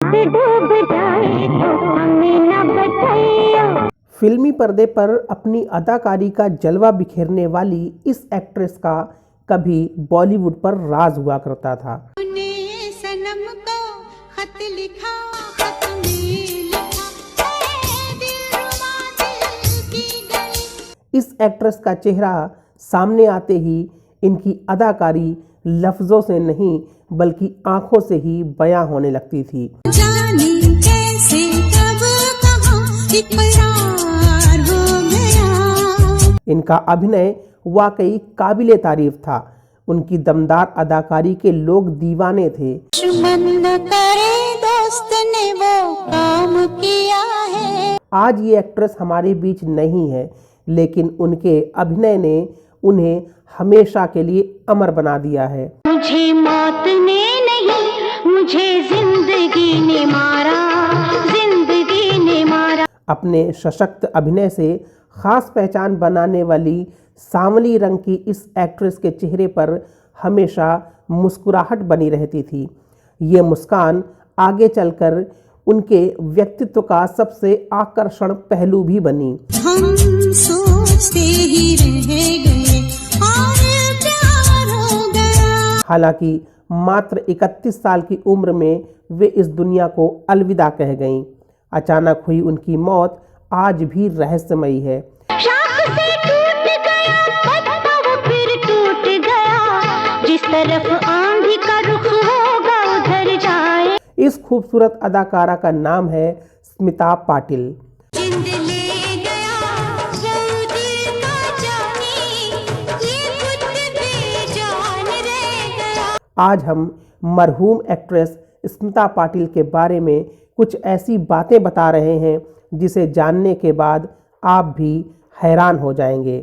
डूब जाए तो हमें न बचाइयो। फिल्मी पर्दे पर अपनी अदाकारी का जलवा बिखेरने वाली इस एक्ट्रेस का कभी बॉलीवुड पर राज हुआ करता था। सनम को खत लिखा, खत में लिखा, दिलरुबा दिल की गली। इस एक्ट्रेस का चेहरा सामने आते ही इनकी अदाकारी लफ्जों से नहीं बल्कि आंखों से ही बयां होने लगती थी। जाने कैसे कब कहाँ इकरार हो गया। इनका अभिनय वाकई काबिले तारीफ था। उनकी दमदार अदाकारी के लोग दीवाने थे। दुश्मन न करे दोस्त ने वो काम किया है। आज ये एक्ट्रेस हमारे बीच नहीं है, लेकिन उनके अभिनय ने उन्हें हमेशा के लिए अमर बना दिया है। मुझे मौत ने नहीं, मुझे जिंदगी ने मारा, जिंदगी ने मारा। अपने सशक्त अभिनय से खास पहचान बनाने वाली सांवली रंग की इस एक्ट्रेस के चेहरे पर हमेशा मुस्कुराहट बनी रहती थी। ये मुस्कान आगे चलकर उनके व्यक्तित्व का सबसे आकर्षण पहलू भी बनी। हम सोचते ही रह गए और प्यार हो गया। हालांकि मात्र 31 साल की उम्र में वे इस दुनिया को अलविदा कह गईं। अचानक हुई उनकी मौत आज भी रहस्यमयी है। शाख से टूट गया पत्ता वो फिर टूट गया, जिस तरफ आंधी का रुख होगा उधर जाए। इस खूबसूरत अदाकारा का नाम है स्मिता पाटिल। जिंद ले गया वो दिल का जानी, ये खुद बेजान रह गया। आज हम मरहूम एक्ट्रेस स्मिता पाटिल के बारे में कुछ ऐसी बातें बता रहे हैं जिसे जानने के बाद आप भी हैरान हो जाएंगे।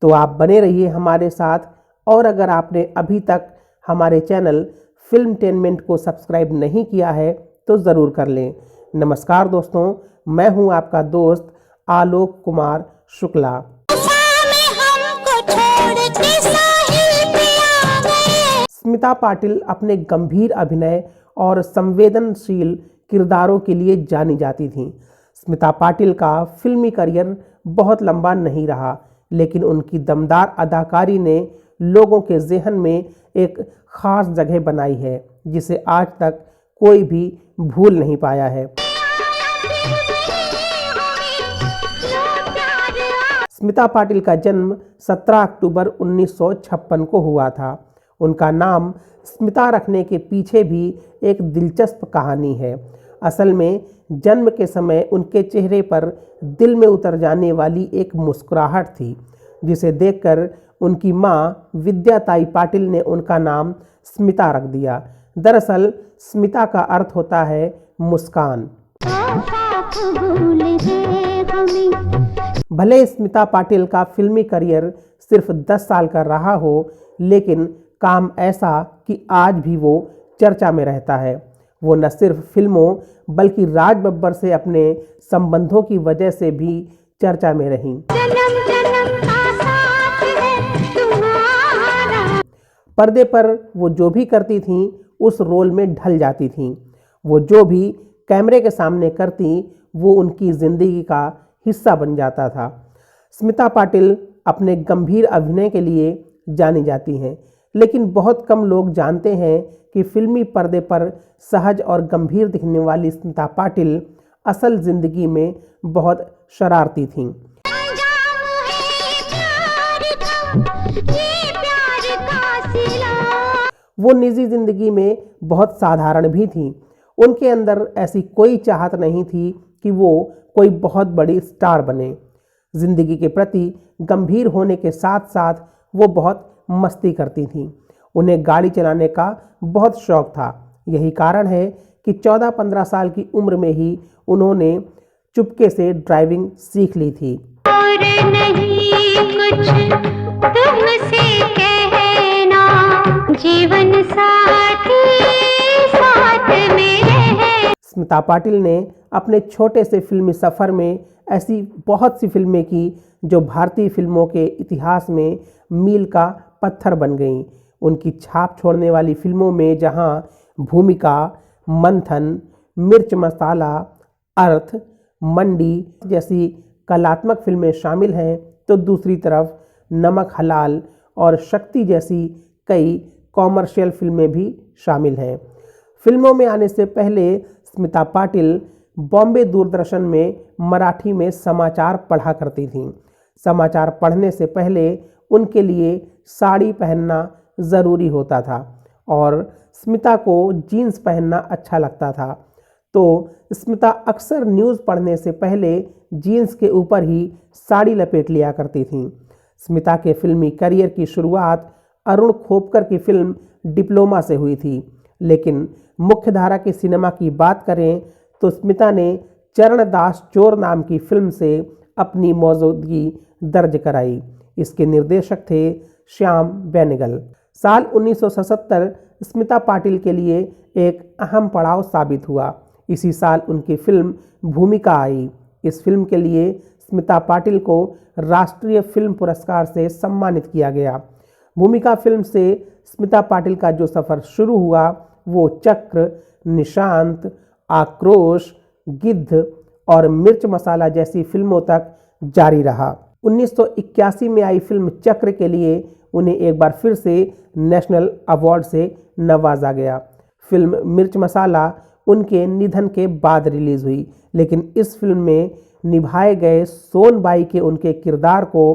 तो आप बने रहिए हमारे साथ, और अगर आपने अभी तक हमारे चैनल फिल्मटेनमेंट को सब्सक्राइब नहीं किया है तो ज़रूर कर लें। नमस्कार दोस्तों, मैं हूं आपका दोस्त आलोक कुमार शुक्ला। स्मिता पाटिल अपने गंभीर अभिनय और संवेदनशील किरदारों के लिए जानी जाती थीं। स्मिता पाटिल का फिल्मी करियर बहुत लंबा नहीं रहा, लेकिन उनकी दमदार अदाकारी ने लोगों के ज़हन में एक ख़ास जगह बनाई है, जिसे आज तक कोई भी भूल नहीं पाया है। स्मिता पाटिल का जन्म 17 अक्टूबर 1956 को हुआ था। उनका नाम स्मिता रखने के पीछे भी एक दिलचस्प कहानी है। असल में जन्म के समय उनके चेहरे पर दिल में उतर जाने वाली एक मुस्कुराहट थी, जिसे देखकर उनकी माँ विद्याताई पाटिल ने उनका नाम स्मिता रख दिया। दरअसल स्मिता का अर्थ होता है मुस्कान। भले स्मिता पाटिल का फिल्मी करियर सिर्फ 10 साल का रहा हो, लेकिन काम ऐसा कि आज भी वो चर्चा में रहता है। वो न सिर्फ फिल्मों बल्कि राज बब्बर से अपने संबंधों की वजह से भी चर्चा में रहीं। जन्म जन्म का साथ है तुम्हारा। पर्दे पर वो जो भी करती थीं उस रोल में ढल जाती थीं। वो जो भी कैमरे के सामने करती वो उनकी ज़िंदगी का हिस्सा बन जाता था। स्मिता पाटिल अपने गंभीर अभिनय के लिए जानी जाती हैं, लेकिन बहुत कम लोग जानते हैं कि फिल्मी पर्दे पर सहज और गंभीर दिखने वाली स्मिता पाटिल असल ज़िंदगी में बहुत शरारती थीं। वो निजी ज़िंदगी में बहुत साधारण भी थीं। उनके अंदर ऐसी कोई चाहत नहीं थी कि वो कोई बहुत बड़ी स्टार बने। ज़िंदगी के प्रति गंभीर होने के साथ साथ वो बहुत मस्ती करती थीं। उन्हें गाड़ी चलाने का बहुत शौक था। यही कारण है कि 14-15 साल की उम्र में ही उन्होंने चुपके से ड्राइविंग सीख ली थी। और नहीं कुछ तुमसे कहना, जीवन साथी साथ में रहे। स्मिता पाटिल ने अपने छोटे से फिल्मी सफ़र में ऐसी बहुत सी फिल्में की जो भारतीय फिल्मों के इतिहास में मील का पत्थर बन गईं। उनकी छाप छोड़ने वाली फिल्मों में जहां भूमिका, मंथन, मिर्च मसाला, अर्थ, मंडी जैसी कलात्मक फिल्में शामिल हैं, तो दूसरी तरफ नमक हलाल और शक्ति जैसी कई कॉमर्शियल फिल्में भी शामिल हैं। फिल्मों में आने से पहले स्मिता पाटिल बॉम्बे दूरदर्शन में मराठी में समाचार पढ़ा करती थीं। समाचार पढ़ने से पहले उनके लिए साड़ी पहनना ज़रूरी होता था और स्मिता को जीन्स पहनना अच्छा लगता था, तो स्मिता अक्सर न्यूज़ पढ़ने से पहले जीन्स के ऊपर ही साड़ी लपेट लिया करती थीं। स्मिता के फिल्मी करियर की शुरुआत अरुण खोपकर की फिल्म डिप्लोमा से हुई थी, लेकिन मुख्यधारा के सिनेमा की बात करें तो स्मिता ने चरणदास चोर नाम की फिल्म से अपनी मौजूदगी दर्ज कराई। इसके निर्देशक थे श्याम बेनेगल। साल 1977 स्मिता पाटिल के लिए एक अहम पड़ाव साबित हुआ। इसी साल उनकी फिल्म भूमिका आई। इस फिल्म के लिए स्मिता पाटिल को राष्ट्रीय फिल्म पुरस्कार से सम्मानित किया गया। भूमिका फिल्म से स्मिता पाटिल का जो सफ़र शुरू हुआ वो चक्र, निशांत, आक्रोश, गिद्ध और मिर्च मसाला जैसी फिल्मों तक जारी रहा। 1981 में आई फिल्म चक्र के लिए उन्हें एक बार फिर से नेशनल अवार्ड से नवाजा गया। फिल्म मिर्च मसाला उनके निधन के बाद रिलीज़ हुई, लेकिन इस फिल्म में निभाए गए सोनबाई के उनके किरदार को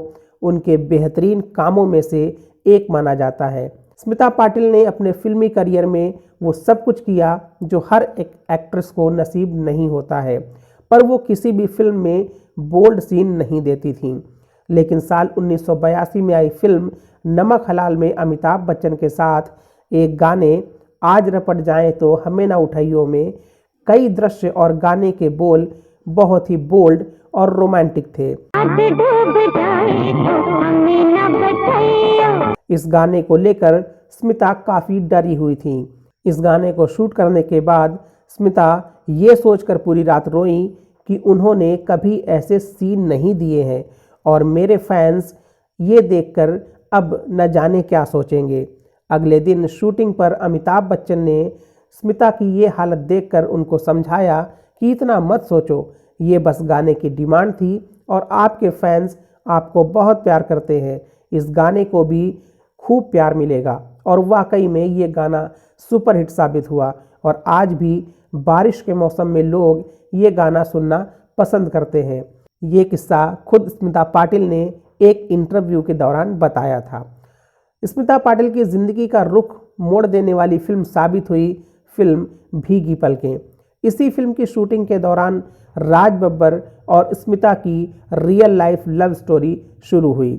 उनके बेहतरीन कामों में से एक माना जाता है। स्मिता पाटिल ने अपने फिल्मी करियर में वो सब कुछ किया जो हर एक एक्ट्रेस को नसीब नहीं होता है, पर वो किसी भी फिल्म में बोल्ड सीन नहीं देती थीं। लेकिन साल 1982 में आई फिल्म नमक हलाल में अमिताभ बच्चन के साथ एक गाने आज रपट जाएं तो हमें ना उठाइयो में कई दृश्य और गाने के बोल बहुत ही बोल्ड और रोमांटिक थे। इस गाने को लेकर स्मिता काफ़ी डरी हुई थी। इस गाने को शूट करने के बाद स्मिता ये सोचकर पूरी रात रोईं कि उन्होंने कभी ऐसे सीन नहीं दिए हैं और मेरे फैंस ये देखकर अब न जाने क्या सोचेंगे। अगले दिन शूटिंग पर अमिताभ बच्चन ने स्मिता की ये हालत देखकर उनको समझाया कि इतना मत सोचो, ये बस गाने की डिमांड थी और आपके फैंस आपको बहुत प्यार करते हैं, इस गाने को भी खूब प्यार मिलेगा। और वाकई में ये गाना सुपरहिट साबित हुआ और आज भी बारिश के मौसम में लोग ये गाना सुनना पसंद करते हैं। ये किस्सा खुद स्मिता पाटिल ने एक इंटरव्यू के दौरान बताया था। स्मिता पाटिल की ज़िंदगी का रुख मोड़ देने वाली फिल्म साबित हुई फिल्म भीगी पलकें। इसी फिल्म की शूटिंग के दौरान राज बब्बर और स्मिता की रियल लाइफ लव स्टोरी शुरू हुई।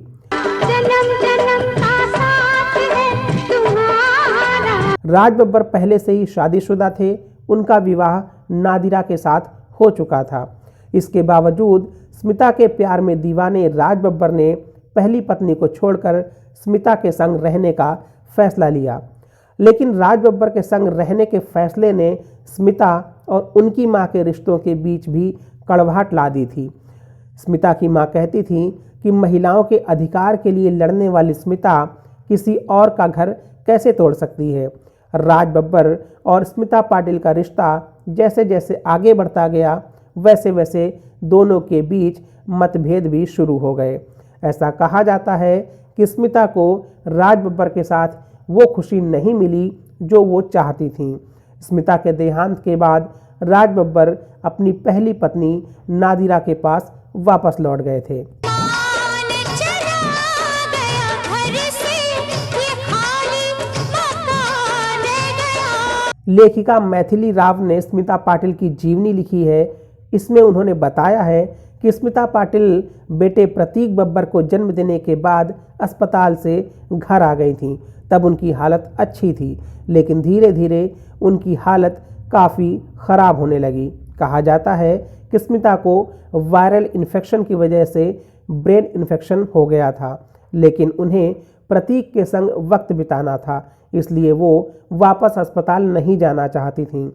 राज बब्बर पहले से ही शादीशुदा थे। उनका विवाह नादिरा के साथ हो चुका था। इसके बावजूद स्मिता के प्यार में दीवाने राज बब्बर ने पहली पत्नी को छोड़कर स्मिता के संग रहने का फैसला लिया। लेकिन राज बब्बर के संग रहने के फैसले ने स्मिता और उनकी मां के रिश्तों के बीच भी कड़वाहट ला दी थी। स्मिता की मां कहती थी कि महिलाओं के अधिकार के लिए लड़ने वाली स्मिता किसी और का घर कैसे तोड़ सकती है। राज बब्बर और स्मिता पाटिल का रिश्ता जैसे जैसे आगे बढ़ता गया, वैसे वैसे दोनों के बीच मतभेद भी शुरू हो गए। ऐसा कहा जाता है कि स्मिता को राज बब्बर के साथ वो खुशी नहीं मिली जो वो चाहती थीं। स्मिता के देहांत के बाद राज बब्बर अपनी पहली पत्नी नादिरा के पास वापस लौट गए थे। लेखिका मैथिली राव ने स्मिता पाटिल की जीवनी लिखी है। इसमें उन्होंने बताया है कि स्मिता पाटिल बेटे प्रतीक बब्बर को जन्म देने के बाद अस्पताल से घर आ गई थीं। तब उनकी हालत अच्छी थी, लेकिन धीरे धीरे उनकी हालत काफ़ी ख़राब होने लगी। कहा जाता है कि स्मिता को वायरल इन्फेक्शन की वजह से ब्रेन इन्फेक्शन हो गया था, लेकिन उन्हें प्रतीक के संग वक्त बिताना था, इसलिए वो वापस अस्पताल नहीं जाना चाहती थीं।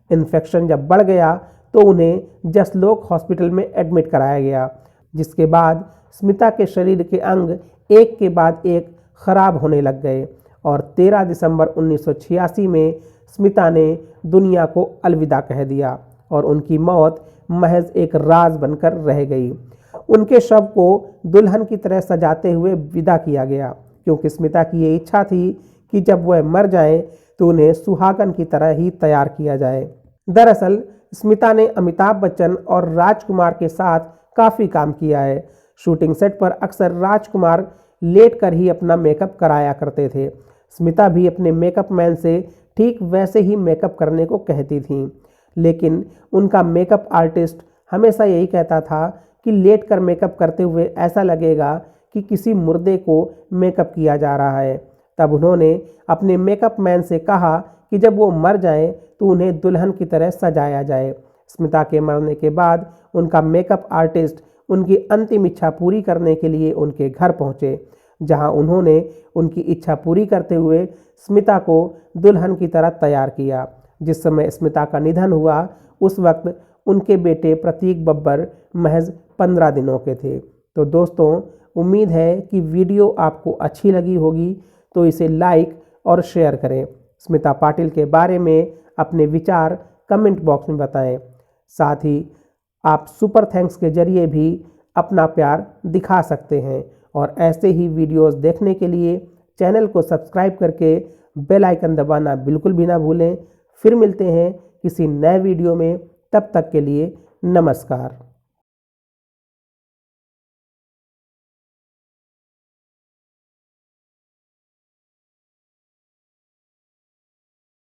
इन्फेक्शन जब बढ़ गया तो उन्हें जसलोक हॉस्पिटल में एडमिट कराया गया, जिसके बाद स्मिता के शरीर के अंग एक के बाद एक खराब होने लग गए और 13 दिसंबर 1986 में स्मिता ने दुनिया को अलविदा कह दिया और उनकी मौत महज एक राज बनकर रह गई। उनके शव को दुल्हन की तरह सजाते हुए विदा किया गया, क्योंकि स्मिता की ये इच्छा थी कि जब वह मर जाए तो उन्हें सुहागन की तरह ही तैयार किया जाए। दरअसल स्मिता ने अमिताभ बच्चन और राजकुमार के साथ काफ़ी काम किया है। शूटिंग सेट पर अक्सर राजकुमार लेट कर ही अपना मेकअप कराया करते थे। स्मिता भी अपने मेकअप मैन से ठीक वैसे ही मेकअप करने को कहती थीं, लेकिन उनका मेकअप आर्टिस्ट हमेशा यही कहता था कि लेट कर मेकअप करते हुए ऐसा लगेगा कि किसी मुर्दे को मेकअप किया जा रहा है। तब उन्होंने अपने मेकअप मैन से कहा कि जब वो मर जाएं तो उन्हें दुल्हन की तरह सजाया जाए। स्मिता के मरने के बाद उनका मेकअप आर्टिस्ट उनकी अंतिम इच्छा पूरी करने के लिए उनके घर पहुंचे, जहां उन्होंने उनकी इच्छा पूरी करते हुए स्मिता को दुल्हन की तरह तैयार किया। जिस समय स्मिता का निधन हुआ उस वक्त उनके बेटे प्रतीक बब्बर महज 15 दिनों के थे। तो दोस्तों, उम्मीद है कि वीडियो आपको अच्छी लगी होगी, तो इसे लाइक और शेयर करें। स्मिता पाटिल के बारे में अपने विचार कमेंट बॉक्स में बताएं। साथ ही आप सुपर थैंक्स के जरिए भी अपना प्यार दिखा सकते हैं और ऐसे ही वीडियोस देखने के लिए चैनल को सब्सक्राइब करके बेल आइकन दबाना बिल्कुल भी ना भूलें। फिर मिलते हैं किसी नए वीडियो में, तब तक के लिए नमस्कार।